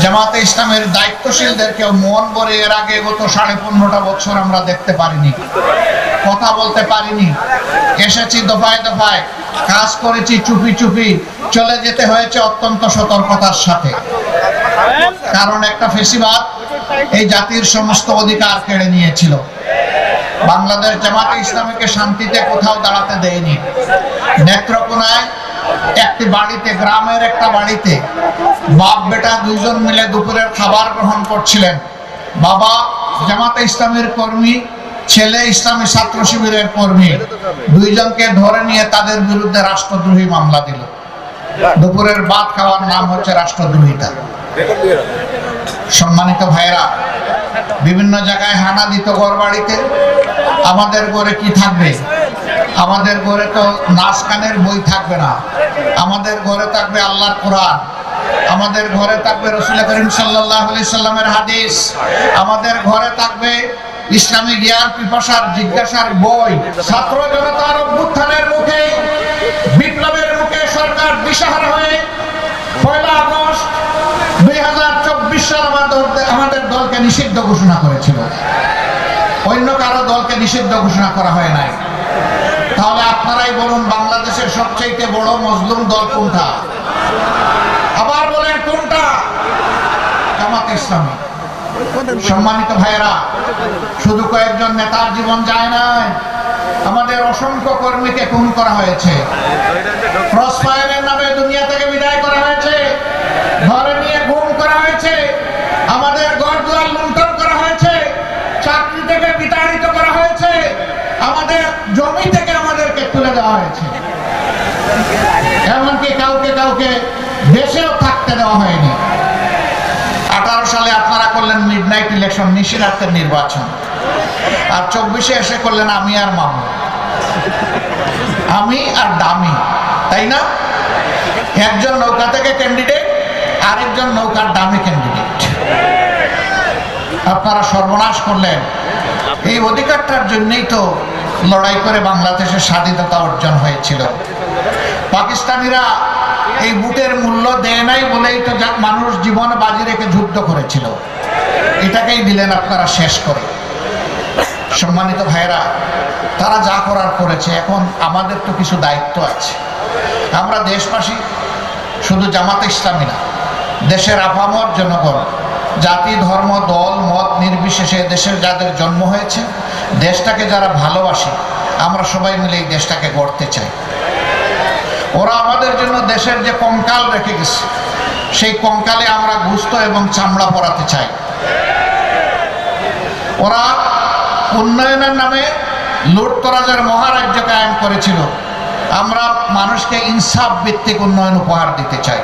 জামাতে ইসলামের দায়িত্বশীলদেরকে মন ভরে এর আগে গত 15.5 বছর আমরা দেখতে পারিনি, কথা বলতে পারিনি। এসেছি দফায় দফায়, কাজ করেছি চুপি চুপি, চলে যেতে হয়েছে অত্যন্ত সতর্কতার সাথে। কারণ একটা ফেসিবাদ এই জাতির সমস্ত অধিকার কেড়ে নিয়েছিল। বাংলাদেশ জামাতে ইসলামীকে শান্তিতে কোথাও দাঁড়াতে দেয়নি। নেত্রকোনায় একটি বাড়িতে, গ্রামের একটা বাড়িতে বাপ বেটা দুইজন মিলে দুপুরের খাবার গ্রহণ করছিলেন। বাবা জামাতে ইসলামীর কর্মী, ছেলে ইসলামী ছাত্র শিবিরের কর্মী, দুইজনকে ধরে নিয়ে তাদের বিরুদ্ধে রাষ্ট্রদ্রোহী মামলা দিল। দুপুরের ভাত খাওয়ার নাম হচ্ছে রাষ্ট্রদ্রোহিতা। সম্মানিত ভাইরা, বিভিন্ন জায়গায় হানা দিত ঘর বাড়িতে। আমাদের ঘরে কি থাকবে? আমাদের ঘরে তো নাচ গানের বই থাকবে না, আমাদের ঘরে থাকবে আল্লাহর কোরআন, আমাদের ঘরে থাকবে রাসূল করিম সাল্লাল্লাহু আলাইহি সাল্লামের হাদিস, আমাদের ঘরে থাকবে ইসলামী জ্ঞান পিপাসার জিজ্ঞাসার বই। ছাত্র জনতার অভ্যুত্থানের মুখে, বিপ্লবের মুখে সরকার দিশাহারা হয়ে 1 আগস্ট 2024 সাল আমাদের দলকে নিষিদ্ধ ঘোষণা করেছিল। অন্য কারো দলকে নিষিদ্ধ ঘোষণা করা হয় নাই। তাহলে আপনারাই বলুন, বাংলাদেশের সবচেয়ে বড় মজলুম দল কোনটা? আবার বলেন কোনটা? জামাতে ইসলামী। সম্মানিত ভাইয়েরা, শুধু কয়েকজন নেতার জীবন যায় নাই, আমাদের অসংখ্য কর্মীকে খুন করা হয়েছে, ক্রসফায়ারের নামে দুনিয়া থেকে বিদায় করা হয়েছে, ঘরে নিয়ে গুম করা হয়েছে, আমাদের ঘরদুয়ার লুণ্ঠন করা হয়েছে, চাকরি থেকে বিতাড়িত করা হয়েছে, আমাদের জমি থেকে আমাদেরকে তুলে দেওয়া হয়েছে, এমনকি কাউকে কাউকে দেশেও থাকতে দেওয়া হয়নি। 18 সালে আপনারা করলেন মিডনাইট ইলেকশন, নিশিরাতের নির্বাচন, আর 24-এ এসে করলেন আমি আর মামু, আমি আর দামি, তাই না? একজন নৌকা থেকে ক্যান্ডিডেট, আরেকজন নৌকার দামি ক্যান্ডিডেট। আপনারা সর্বনাশ করলেন। এই অধিকারটার জন্যই তো লড়াই করে বাংলাদেশের স্বাধীনতা অর্জন হয়েছিল। পাকিস্তানিরা এই বুটের মূল্য দেয় নাই বলেই তো মানুষ জীবন বাজি রেখে যুদ্ধ করেছিল। এটাকেই দিলেন আপনারা শেষ করে। সম্মানিত ভাইরা, তারা যা করার করেছে, এখন আমাদের তো কিছু দায়িত্ব আছে। আমরা দেশবাসী, শুধু জামাতে ইসলামী না, দেশের আপামর জনগণ, জাতি ধর্ম দল মত নির্বিশেষে দেশের যাদের জন্ম হয়েছে, দেশটাকে যারা ভালোবাসি, আমরা সবাই মিলে এই দেশটাকে গড়তে চাই। ওরা আমাদের জন্য দেশের যে কঙ্কাল রেখে গেছে, সেই কঙ্কালে আমরা গোশত এবং চামড়া পরাতে চাই। ওরা উন্নয়নের নামে লুটতরাজের মহারাজ্য কায়েম করেছিল, আমরা মানুষকে ইনসাফ ভিত্তিক উন্নয়ন উপহার দিতে চাই।